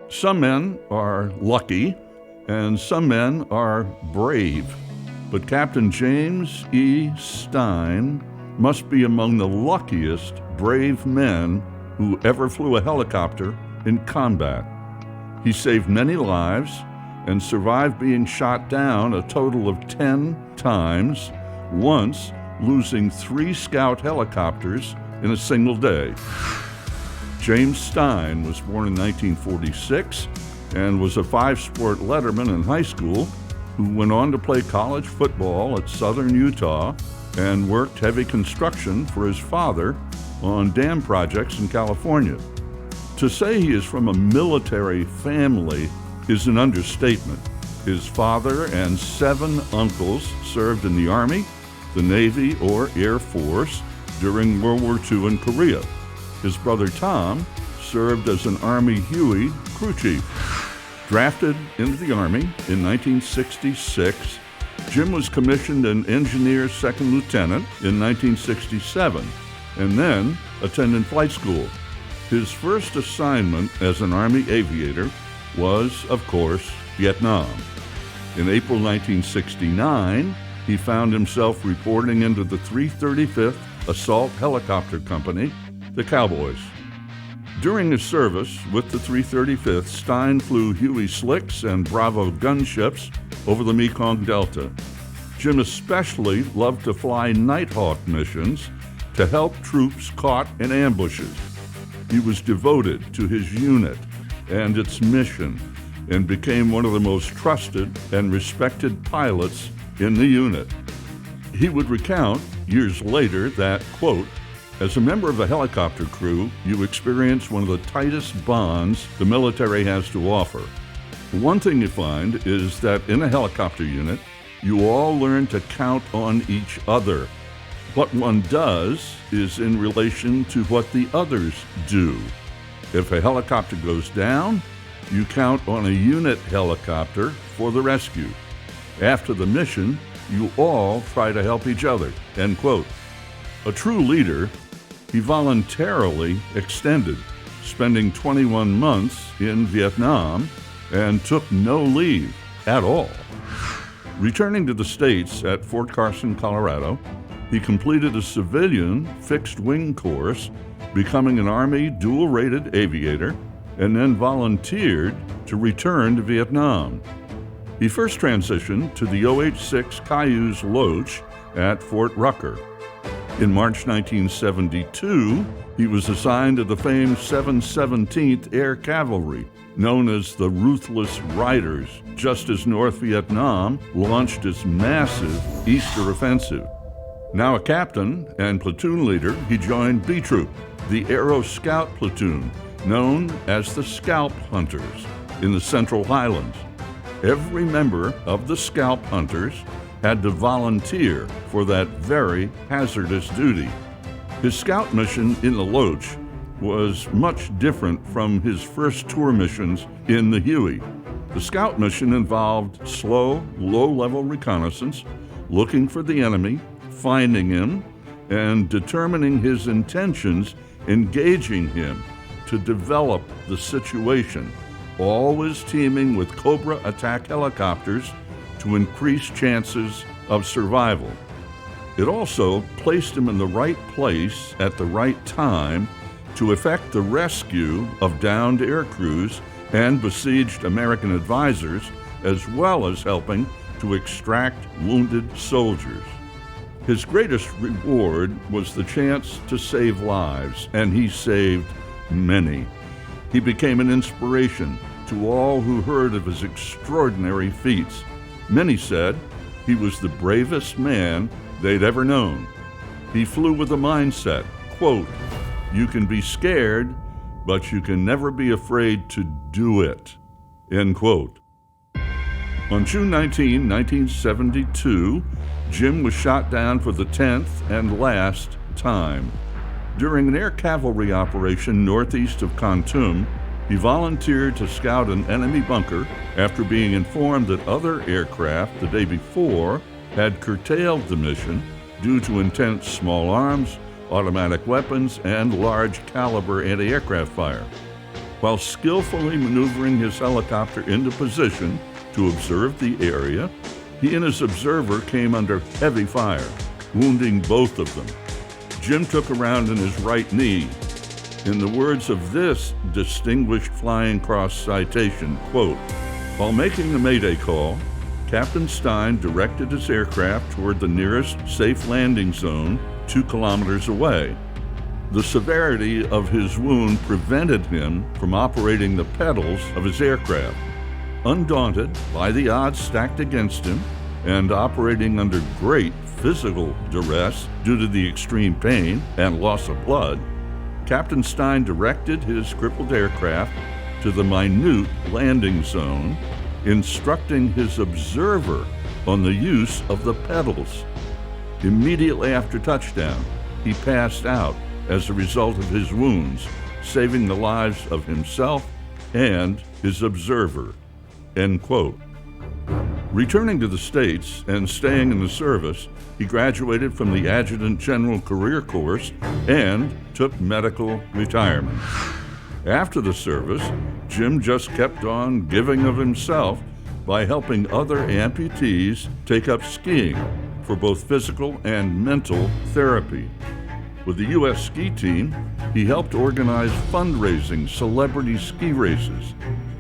Some men are lucky, and some men are brave. But Captain James E. Stein must be among the luckiest brave men who ever flew a helicopter in combat. He saved many lives and survived being shot down a total of 10 times, once losing 3 scout helicopters in a single day. James Stein was born in 1946 and was a 5-sport letterman in high school who went on to play college football at Southern Utah and worked heavy construction for his father on dam projects in California. To say he is from a military family is an understatement. His father and 7 uncles served in the Army, the Navy, or Air Force during World War II in Korea. His brother Tom served as an Army Huey crew chief. Drafted into the Army in 1966, Jim was commissioned an engineer second lieutenant in 1967 and then attended flight school. His first assignment as an Army aviator was, of course, Vietnam. In April 1969, he found himself reporting into the 335th Assault Helicopter Company, the Cowboys. During his service with the 335th, Stein flew Huey Slicks and Bravo gunships over the Mekong Delta. Jim especially loved to fly Nighthawk missions to help troops caught in ambushes. He was devoted to his unit and its mission and became one of the most trusted and respected pilots in the unit. He would recount years later that, quote, "As a member of a helicopter crew, you experience one of the tightest bonds the military has to offer. One thing you find is that in a helicopter unit, you all learn to count on each other. What one does is in relation to what the others do. If a helicopter goes down, you count on a unit helicopter for the rescue. After the mission, you all try to help each other," end quote. A true leader, he voluntarily extended, spending 21 months in Vietnam and took no leave at all. Returning to the States at Fort Carson, Colorado, he completed a civilian fixed-wing course, becoming an Army dual-rated aviator, and then volunteered to return to Vietnam. He first transitioned to the OH-6 Cayuse Loach at Fort Rucker. In March 1972, he was assigned to the famed 717th Air Cavalry, known as the Ruthless Riders, just as North Vietnam launched its massive Easter offensive. Now a captain and platoon leader, he joined B Troop, the Aero Scout platoon, known as the Scalp Hunters, in the Central Highlands. Every member of the Scalp Hunters had to volunteer for that very hazardous duty. His scout mission in the Loach was much different from his first tour missions in the Huey. The scout mission involved slow, low-level reconnaissance, looking for the enemy, finding him, and determining his intentions, engaging him to develop the situation, always teaming with Cobra attack helicopters to increase chances of survival. It also placed him in the right place at the right time to effect the rescue of downed air crews and besieged American advisors, as well as helping to extract wounded soldiers. His greatest reward was the chance to save lives, and he saved many. He became an inspiration to all who heard of his extraordinary feats. Many said he was the bravest man they'd ever known. He flew with a mindset, quote, "You can be scared, but you can never be afraid to do it," end quote. On June 19, 1972, Jim was shot down for the 10th and last time. During an air cavalry operation northeast of Kontum, he volunteered to scout an enemy bunker after being informed that other aircraft the day before had curtailed the mission due to intense small arms, automatic weapons, and large caliber anti-aircraft fire. While skillfully maneuvering his helicopter into position to observe the area, he and his observer came under heavy fire, wounding both of them. Jim took a round in his right knee. In the words of this distinguished Flying Cross citation, quote, "While making the Mayday call, Captain Stein directed his aircraft toward the nearest safe landing zone 2 kilometers away. The severity of his wound prevented him from operating the pedals of his aircraft. Undaunted by the odds stacked against him and operating under great physical duress due to the extreme pain and loss of blood, Captain Stein directed his crippled aircraft to the minute landing zone, instructing his observer on the use of the pedals. Immediately after touchdown, he passed out as a result of his wounds, saving the lives of himself and his observer." End quote. Returning to the States and staying in the service, he graduated from the Adjutant General Career Course and took medical retirement. After the service, Jim just kept on giving of himself by helping other amputees take up skiing for both physical and mental therapy. With the U.S. ski team, he helped organize fundraising celebrity ski races,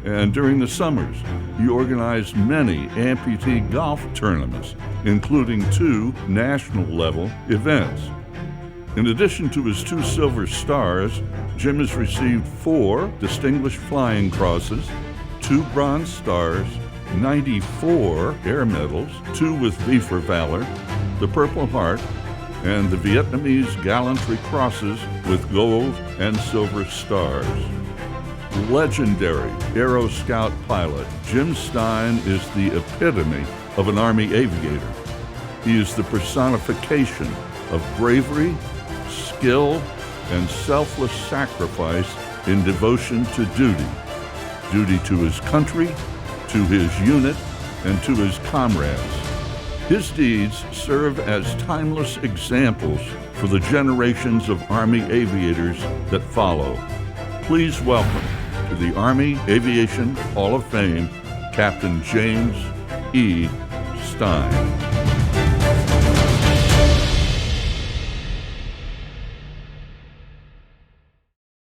and during the summers, he organized many amputee golf tournaments, including 2 national-level events. In addition to his 2 Silver Stars, Jim has received 4 Distinguished Flying Crosses, 2 Bronze Stars, 94 Air Medals, 2 with V for Valor, the Purple Heart, and the Vietnamese Gallantry Crosses with gold and silver stars. Legendary Aero Scout pilot Jim Stein is the epitome of an Army aviator. He is the personification of bravery, skill, and selfless sacrifice in devotion to duty to his country, to his unit, and to his comrades. His deeds serve as timeless examples for the generations of Army aviators that follow. Please welcome to the Army Aviation Hall of Fame, Captain James E. Stein.